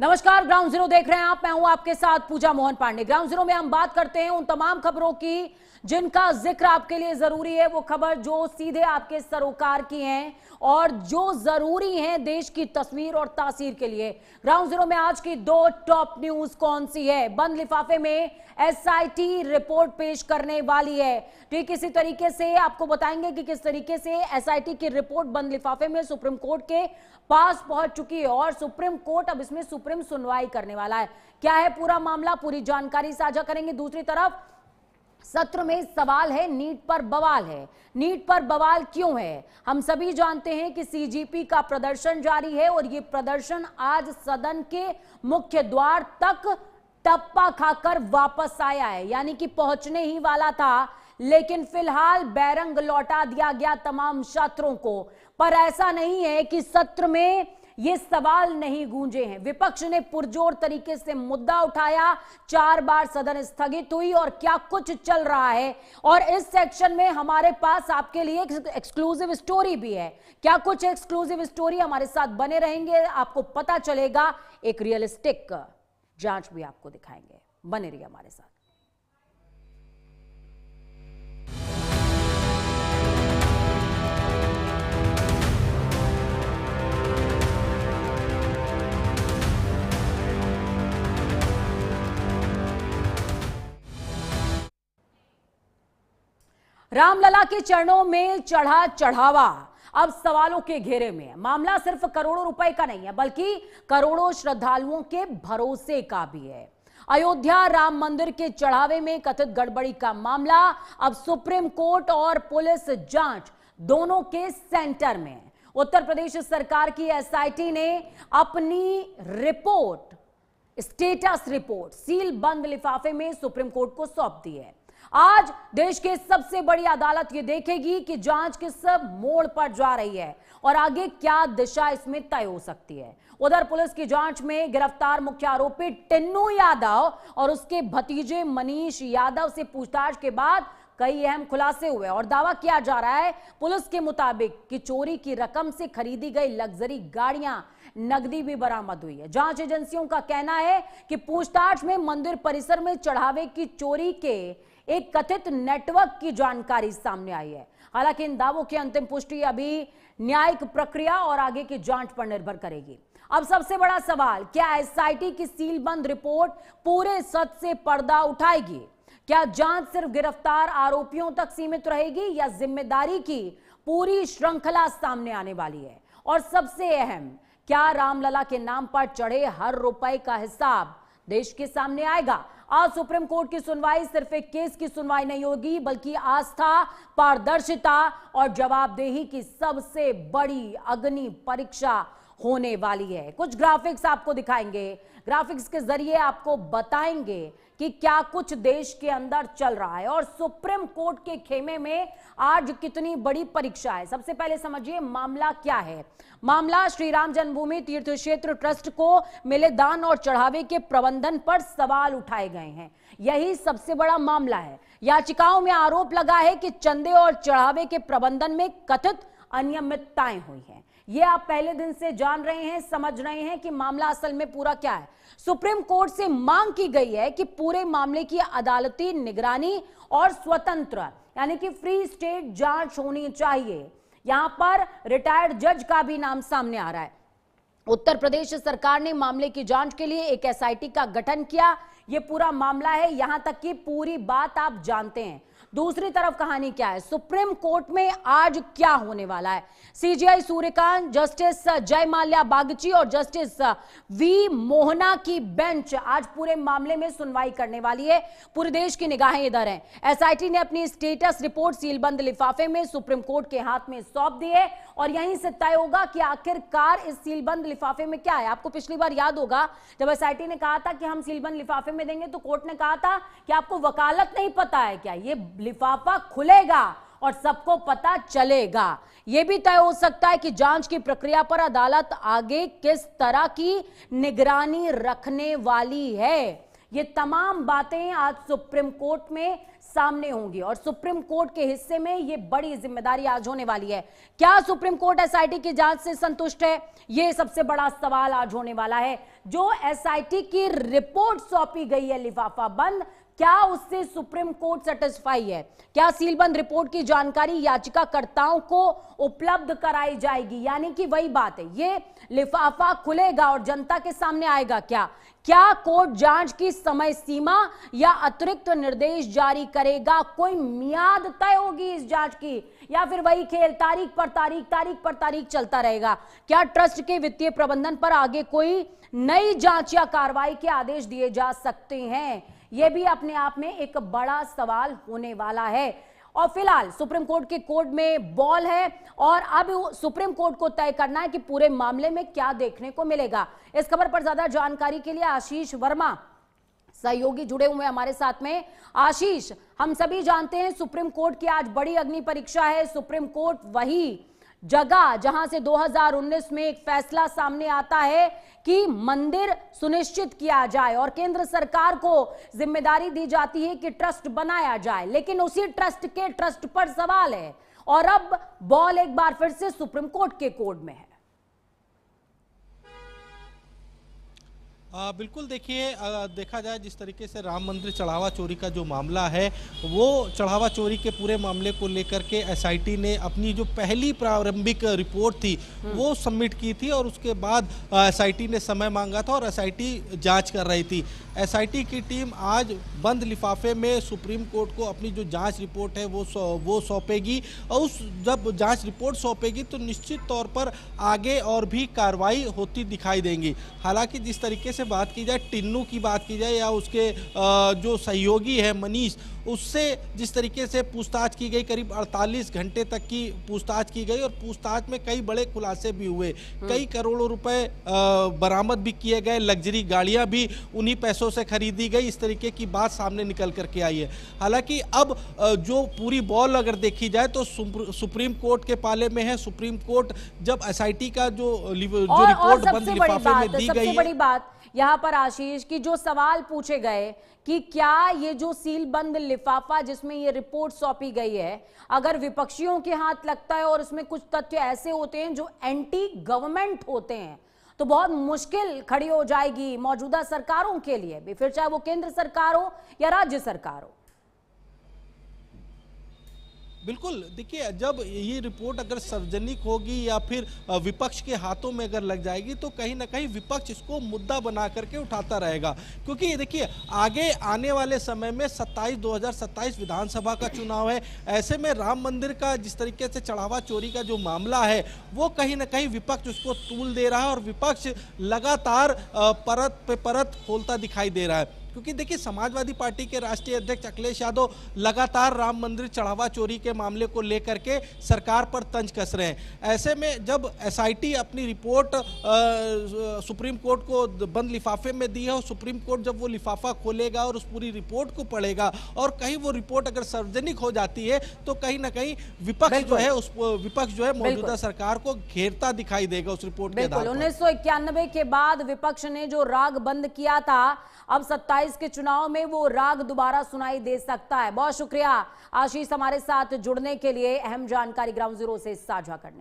नमस्कार, ground zero देख रहे हैं आप। मैं हूं आपके साथ पूजा मोहन पांडे। ग्राउंड जीरो में हम बात करते हैं उन तमाम खबरों की जिनका जिक्र आपके लिए जरूरी है। वो खबर जो सीधे आपके सरोकार की हैं और जो जरूरी हैं देश की तस्वीर और तासीर के लिए। ग्राउंड जीरो में आज की दो टॉप न्यूज कौन सी है? बंद लिफाफे में एसआईटी रिपोर्ट पेश करने वाली है। ठीक इसी तरीके से आपको बताएंगे कि किस तरीके से एसआईटी की रिपोर्ट बंद लिफाफे में सुप्रीम कोर्ट के पास पहुंच चुकी है और सुप्रीम कोर्ट अब इसमें सुप्रीम सुनवाई करने वाला है। क्या है पूरा मामला, पूरी जानकारी साझा करेंगे। दूसरी तरफ सत्र में सवाल है, नीट पर बवाल है। नीट पर बवाल क्यों है? हम सभी जानते हैं कि सीजीपी का प्रदर्शन जारी है और ये प्रदर्शन आज सदन के मुख्य द्वार तक टप्पा खाकर वापस आया है, यानी कि पहुंचने ही वाला था, लेकिन फिलहाल बैरंग लौटा दिया गया तमाम छात्रों को। पर ऐसा नहीं है कि सत्र में ये सवाल नहीं गूंजे हैं। विपक्ष ने पुरजोर तरीके से मुद्दा उठाया, 4 बार सदन स्थगित हुई और क्या कुछ चल रहा है। और इस सेक्शन में हमारे पास आपके लिए एक एक्सक्लूसिव स्टोरी भी है। क्या कुछ एक्सक्लूसिव स्टोरी, हमारे साथ बने रहेंगे, आपको पता चलेगा। एक रियलिस्टिक जांच भी आपको दिखाएंगे, बने रहिए हमारे साथ। रामलला के चरणों में चढ़ा चढ़ावा अब सवालों के घेरे में है। मामला सिर्फ करोड़ों रुपए का नहीं है, बल्कि करोड़ों श्रद्धालुओं के भरोसे का भी है। अयोध्या राम मंदिर के चढ़ावे में कथित गड़बड़ी का मामला अब सुप्रीम कोर्ट और पुलिस जांच दोनों के सेंटर में है। उत्तर प्रदेश सरकार की एसआईटी ने अपनी रिपोर्ट, स्टेटस रिपोर्ट, सील बंद लिफाफे में सुप्रीम कोर्ट को सौंप दी है। आज देश के सबसे बड़ी अदालत ये देखेगी कि जांच किस मोड़ पर जा रही है और आगे क्या दिशा इसमें तय हो सकती है। उधर पुलिस की जांच में गिरफ्तार मुख्य आरोपी टिन्नू यादव और उसके भतीजे मनीष यादव से पूछताछ के बाद कई अहम खुलासे हुए और दावा किया जा रहा है पुलिस के मुताबिक कि चोरी की रकम से खरीदी गई लग्जरी गाड़ियां, नकदी भी बरामद हुई है। जांच एजेंसियों का कहना है कि पूछताछ में मंदिर परिसर में चढ़ावे की चोरी के एक कथित नेटवर्क की जानकारी सामने आई है। हालांकि इन दावों की अंतिम पुष्टि अभी न्यायिक प्रक्रिया और आगे की जांच पर निर्भर करेगी। अब सबसे बड़ा सवाल, क्या एसआईटी की सीलबंद रिपोर्ट पूरे सच से पर्दा उठाएगी? क्या जांच सिर्फ गिरफ्तार आरोपियों तक सीमित रहेगी या जिम्मेदारी की पूरी श्रृंखला सामने आने वाली है? और सबसे अहम, क्या रामलला के नाम पर चढ़े हर रुपए का हिसाब देश के सामने आएगा? आज सुप्रीम कोर्ट की सुनवाई सिर्फ एक केस की सुनवाई नहीं होगी, बल्कि आस्था, पारदर्शिता और जवाबदेही की सबसे बड़ी अग्नि परीक्षा होने वाली है। कुछ ग्राफिक्स आपको दिखाएंगे, ग्राफिक्स के जरिए आपको बताएंगे कि क्या कुछ देश के अंदर चल रहा है और सुप्रीम कोर्ट के खेमे में आज कितनी बड़ी परीक्षा है। सबसे पहले समझिए मामला क्या है। मामला श्री राम जन्मभूमि तीर्थ क्षेत्र ट्रस्ट को मिले दान और चढ़ावे के प्रबंधन पर सवाल उठाए गए हैं। यही सबसे बड़ा मामला है। याचिकाओं में आरोप लगा है कि चंदे और चढ़ावे के प्रबंधन में कथित अनियमितताएं हुई हैं। ये आप पहले दिन से जान रहे हैं, समझ रहे हैं कि मामला असल में पूरा क्या है। सुप्रीम कोर्ट से मांग की गई है कि पूरे मामले की अदालती निगरानी और स्वतंत्र, यानी कि फ्री स्टेट जांच होनी चाहिए। यहां पर रिटायर्ड जज का भी नाम सामने आ रहा है। उत्तर प्रदेश सरकार ने मामले की जांच के लिए एक एसआईटी का गठन किया। यह पूरा मामला है, यहां तक कि पूरी बात आप जानते हैं। दूसरी तरफ कहानी क्या है? सुप्रीम कोर्ट में आज क्या होने वाला है? सीजेआई सूर्यकांत, जस्टिस जय माल्या बागची और जस्टिस वी मोहना की बेंच आज पूरे मामले में सुनवाई करने वाली है। पूरे देश की निगाहें इधर हैं। एसआईटी ने अपनी स्टेटस रिपोर्ट सीलबंद लिफाफे में सुप्रीम कोर्ट के हाथ में सौंप दी है और यहीं से तय होगा कि आखिरकार इस सीलबंद लिफाफे में क्या है। आपको पिछली बार याद होगा जब एसआईटी ने कहा था कि हम सीलबंद लिफाफे में देंगे, तो कोर्ट ने कहा था कि आपको वकालत नहीं पता है क्या? ये लिफाफा खुलेगा और सबको पता चलेगा। यह भी तय हो सकता है कि जांच की प्रक्रिया पर अदालत आगे किस तरह की निगरानी रखने वाली है। ये तमाम बातें आज सुप्रीम कोर्ट में सामने होंगी और सुप्रीम कोर्ट के हिस्से में ये बड़ी जिम्मेदारी आज होने वाली है। क्या सुप्रीम कोर्ट एसआईटी की जांच से संतुष्ट है? ये सबसे बड़ा सवाल आज होने वाला है। जो एसआईटी की रिपोर्ट सौंपी गई है लिफाफा बंद, क्या उससे सुप्रीम कोर्ट सेटिस्फाई है? क्या सीलबंद रिपोर्ट की जानकारी याचिकाकर्ताओं को उपलब्ध कराई जाएगी? यानी कि वही बात है, ये लिफाफा खुलेगा और जनता के सामने आएगा क्या? क्या कोर्ट जांच की समय सीमा या अतिरिक्त निर्देश जारी करेगा? कोई मियाद तय होगी इस जांच की, या फिर वही खेल तारीख पर तारीख चलता रहेगा? क्या ट्रस्ट के वित्तीय प्रबंधन पर आगे कोई नई जांच या कार्रवाई के आदेश दिए जा सकते हैं? यह भी अपने आप में एक बड़ा सवाल होने वाला है। और फिलहाल सुप्रीम कोर्ट के कोर्ट में बॉल है और अब सुप्रीम कोर्ट को तय करना है कि पूरे मामले में क्या देखने को मिलेगा। इस खबर पर ज्यादा जानकारी के लिए आशीष वर्मा सहयोगी जुड़े हुए हमारे साथ में। आशीष, हम सभी जानते हैं सुप्रीम कोर्ट की आज बड़ी अग्नि परीक्षा है। सुप्रीम कोर्ट वही जगह जहां से 2019 में एक फैसला सामने आता है कि मंदिर सुनिश्चित किया जाए और केंद्र सरकार को जिम्मेदारी दी जाती है कि ट्रस्ट बनाया जाए, लेकिन उसी ट्रस्ट के ट्रस्ट पर सवाल है और अब बॉल एक बार फिर से सुप्रीम कोर्ट के कोर्ट में है। बिल्कुल, देखिए देखा जाए जिस तरीके से राम मंदिर चढ़ावा चोरी का जो मामला है, वो चढ़ावा चोरी के पूरे मामले को लेकर के एसआईटी ने अपनी जो पहली प्रारंभिक रिपोर्ट थी वो सबमिट की थी और उसके बाद एसआईटी ने समय मांगा था और एसआईटी जांच कर रही थी। एसआईटी की टीम आज बंद लिफाफे में सुप्रीम कोर्ट को अपनी जो जांच रिपोर्ट है वो सौंपेगी और उस जब जांच रिपोर्ट सौंपेगी तो निश्चित तौर पर आगे और भी कार्रवाई होती दिखाई देंगी। हालांकि जिस तरीके से बात की जाए, टिन्नू की बात की जाए या उसके जो सहयोगी है मनीष, उससे जिस तरीके से पूछताछ की गई, करीब 48 घंटे तक की पूछताछ की गई और पूछताछ में कई बड़े खुलासे भी हुए। कई करोड़ों रुपए बरामद भी किए गए, लग्जरी गाड़ियां भी उन्हीं पैसों से खरीदी गई, इस तरीके की बात सामने निकल करके आई है। हालांकि अब जो पूरी बॉल अगर देखी जाए तो सुप्रीम कोर्ट के पाले में है। सुप्रीम कोर्ट जब एसआईटी का जो रिपोर्ट बंद लिफाफे में दी गई है, बड़ी बात यहां पर आशीष की जो सवाल पूछे गए कि क्या ये जो सील बंद लिफाफा जिसमें ये रिपोर्ट सौंपी गई है, अगर विपक्षियों के हाथ लगता है और इसमें कुछ तथ्य ऐसे होते हैं जो एंटी गवर्नमेंट होते हैं, तो बहुत मुश्किल खड़ी हो जाएगी मौजूदा सरकारों के लिए भी, फिर चाहे वो केंद्र सरकार हो या राज्य सरकार हो। बिल्कुल, देखिए जब ये रिपोर्ट अगर सार्वजनिक होगी या फिर विपक्ष के हाथों में अगर लग जाएगी तो कहीं ना कहीं विपक्ष इसको मुद्दा बना करके उठाता रहेगा, क्योंकि देखिए आगे आने वाले समय में 2027 विधानसभा का चुनाव है। ऐसे में राम मंदिर का जिस तरीके से चढ़ावा चोरी का जो मामला है वो कहीं ना कहीं विपक्ष उसको तूल दे रहा है और विपक्ष लगातार परत पे परत खोलता दिखाई दे रहा है। क्योंकि देखिए समाजवादी पार्टी के राष्ट्रीय अध्यक्ष अखिलेश यादव लगातार राम मंदिर चढ़ावा चोरी के मामले को लेकर के सरकार पर तंज कस रहे हैं। ऐसे में जब एसआईटी अपनी रिपोर्ट सुप्रीम कोर्ट को बंद लिफाफे में दी है और सुप्रीम कोर्ट जब वो लिफाफा खोलेगा और उस पूरी रिपोर्ट को पढ़ेगा और कहीं वो रिपोर्ट अगर सार्वजनिक हो जाती है तो कहीं ना कहीं विपक्ष जो है मौजूदा सरकार को घेरता दिखाई देगा उस रिपोर्ट के आधार पर। 1991 के बाद विपक्ष ने जो राग बंद किया था, अब 27 के चुनाव में वो राग दोबारा सुनाई दे सकता है। बहुत शुक्रिया आशीष हमारे साथ जुड़ने के लिए, अहम जानकारी ग्राउंड जीरो से साझा करने के लिए।